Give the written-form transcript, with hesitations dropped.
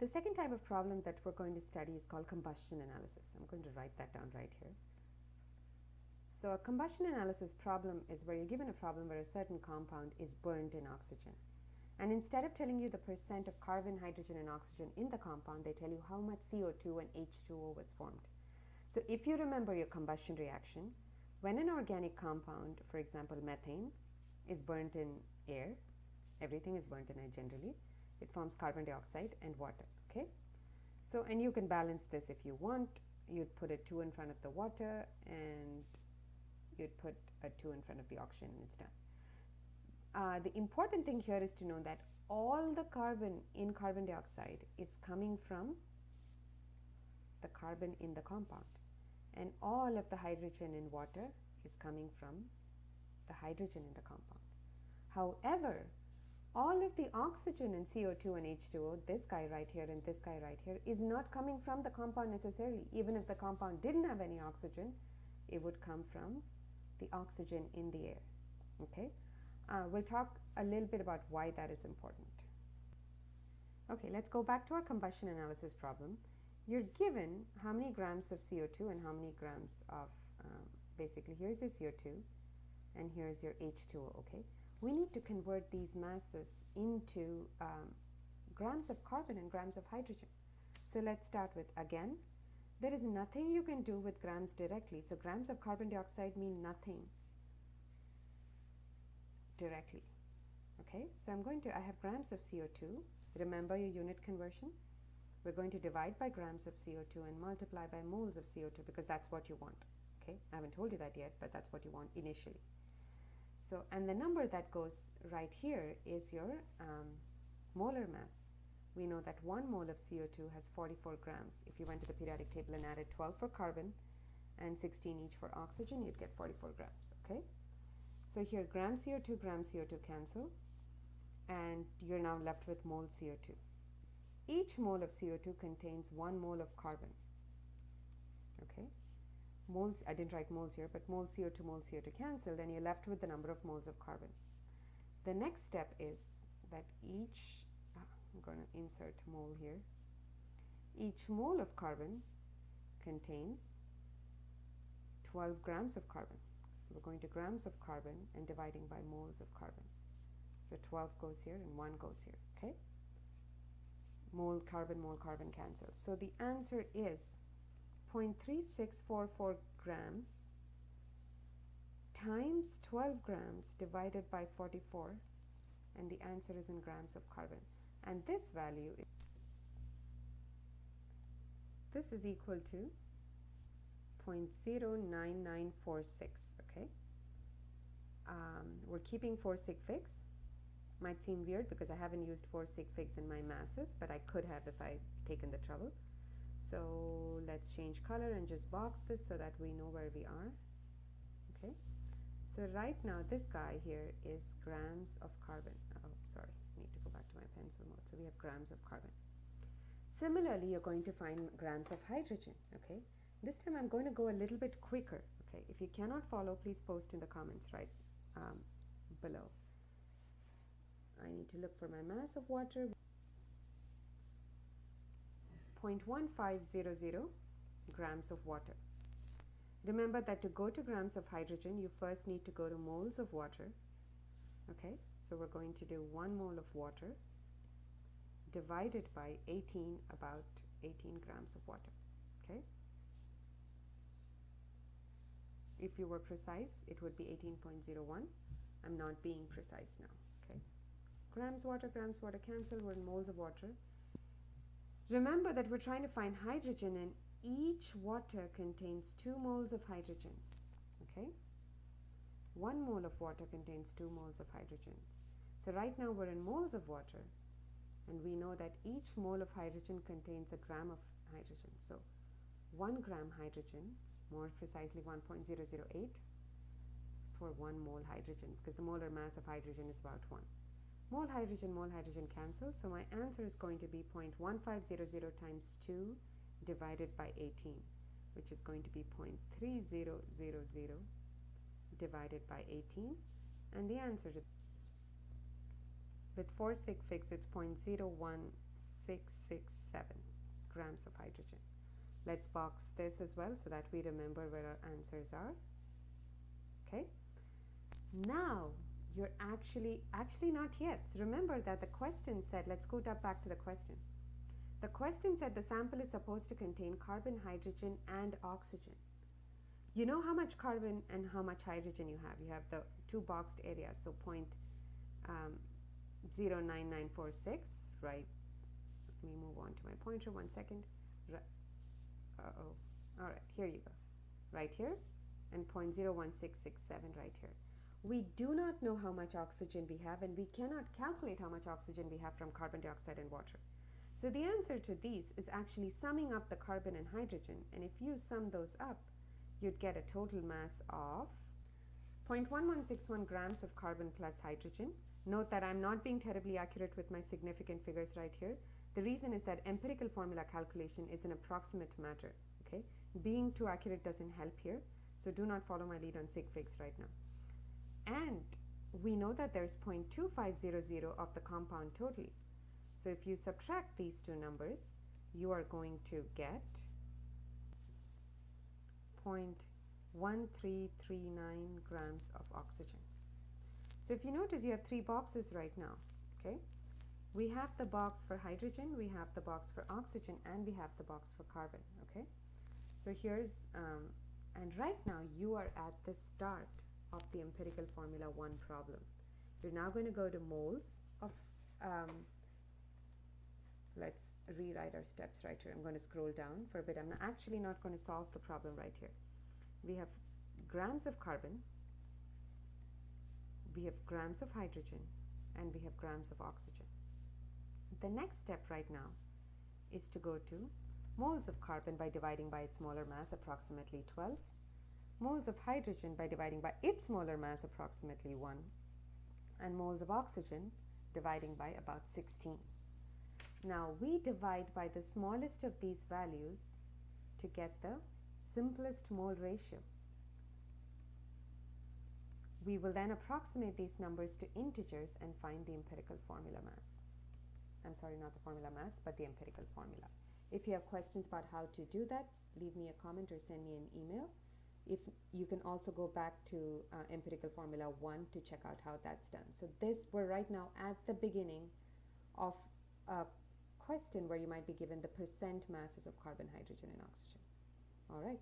The second type of problem that we're going to study is called combustion analysis. I'm going to write that down right here. So a combustion analysis problem is where you're given a problem where a certain compound is burned in oxygen. And instead of telling you the percent of carbon, hydrogen, and oxygen in the compound, they tell you how much CO2 and H2O was formed. So if you remember your combustion reaction, when an organic compound, for example methane, is burnt in air, everything is burnt in air generally, it forms carbon dioxide and water, okay? So, and you can balance this if you want. You'd put a 2 in front of the water and you'd put a 2 in front of the oxygen and it's done. The important thing here is to know that all the carbon in carbon dioxide is coming from the carbon in the compound, and all of the hydrogen in water is coming from the hydrogen in the compound. However, all of the oxygen and CO2 and H2O, this guy right here and this guy right here, is not coming from the compound necessarily. Even if the compound didn't have any oxygen, it would come from the oxygen in the air, okay? We'll talk a little bit about why that is important. Okay, let's go back to our combustion analysis problem. You're given how many grams of CO2 and how many grams of, basically here's your CO2 and here's your H2O, okay? We need to convert these masses into grams of carbon and grams of hydrogen. So let's start with, again, there is nothing you can do with grams directly. So grams of carbon dioxide mean nothing directly. Okay, so I have grams of CO2. Remember your unit conversion? We're going to divide by grams of CO2 and multiply by moles of CO2 because that's what you want. Okay, I haven't told you that yet, but that's what you want initially. So, and the number that goes right here is your molar mass. We know that 1 mole of CO2 has 44 grams. If you went to the periodic table and added 12 for carbon and 16 each for oxygen, you'd get 44 grams, okay? So here, gram CO2 cancel, and you're now left with mole CO2. Each mole of CO2 contains 1 mole of carbon, okay? Moles, I didn't write moles here, but mole CO2 cancelled, and you're left with the number of moles of carbon. The next step is that each, I'm going to insert mole here, each mole of carbon contains 12 grams of carbon. So we're going to grams of carbon and dividing by moles of carbon. So 12 goes here and 1 goes here, okay? Mole carbon cancels. So the answer is 0.3644 grams times 12 grams divided by 44, and the answer is in grams of carbon. And this value is equal to 0.09946, okay? We're keeping 4 sig figs. Might seem weird because I haven't used 4 sig figs in my masses, but I could have if I'd taken the trouble. So let's change color and just box this so that we know where we are, okay? So right now this guy here is grams of carbon. Oh, sorry, I need to go back to my pencil mode. So we have grams of carbon. Similarly, you're going to find grams of hydrogen, okay? This time I'm going to go a little bit quicker, okay? If you cannot follow, please post in the comments right below. I need to look for my mass of water. 0.1500 grams of water. Remember that to go to grams of hydrogen, you first need to go to moles of water. Okay, so we're going to do 1 mole of water divided by 18, about 18 grams of water. Okay. If you were precise, it would be 18.01. I'm not being precise now. Okay. Grams water cancel. We're in moles of water. Remember that we're trying to find hydrogen, and each water contains 2 moles of hydrogen, okay? 1 mole of water contains 2 moles of hydrogens. So right now we're in moles of water, and we know that each mole of hydrogen contains a gram of hydrogen. So 1 gram hydrogen, more precisely 1.008 for 1 mole hydrogen, because the molar mass of hydrogen is about 1. Mole hydrogen cancel, so my answer is going to be 0.1500 times 2 divided by 18, which is going to be 0.3000 divided by 18, and the answer with 4 sig figs, it's 0.01 0.667 grams of hydrogen. Let's box this as well so that we remember where our answers are. Okay. Now you're actually not yet. So remember that the question said, let's go back to the question. The question said the sample is supposed to contain carbon, hydrogen, and oxygen. You know how much carbon and how much hydrogen you have. You have the two boxed areas, so 0.09946, right? Let me move on to my pointer 1 second. All right, here you go. Right here, and 0.01667 right here. We do not know how much oxygen we have, and we cannot calculate how much oxygen we have from carbon dioxide and water. So the answer to these is actually summing up the carbon and hydrogen, and if you sum those up, you'd get a total mass of 0.1161 grams of carbon plus hydrogen. Note that I'm not being terribly accurate with my significant figures right here. The reason is that empirical formula calculation is an approximate matter, okay? Being too accurate doesn't help here, so do not follow my lead on sig figs right now. And we know that there's 0.2500 of the compound total. So if you subtract these two numbers, you are going to get 0.1339 grams of oxygen. So if you notice, you have three boxes right now, okay? We have the box for hydrogen, we have the box for oxygen, and we have the box for carbon, okay? So here's, and right now you are at the start of the empirical formula 1 problem. You're now going to go to moles of, let's rewrite our steps right here. I'm going to scroll down for a bit. I'm actually not going to solve the problem right here. We have grams of carbon, we have grams of hydrogen, and we have grams of oxygen. The next step right now is to go to moles of carbon by dividing by its molar mass, approximately 12, moles of hydrogen by dividing by its molar mass, approximately 1, and moles of oxygen dividing by about 16. Now we divide by the smallest of these values to get the simplest mole ratio. We will then approximate these numbers to integers and find the empirical formula mass. I'm sorry, not the formula mass, but the empirical formula. If you have questions about how to do that, leave me a comment or send me an email. If you can also go back to empirical formula 1 to check out how that's done. So we're right now at the beginning of a question where you might be given the percent masses of carbon, hydrogen, and oxygen. All right.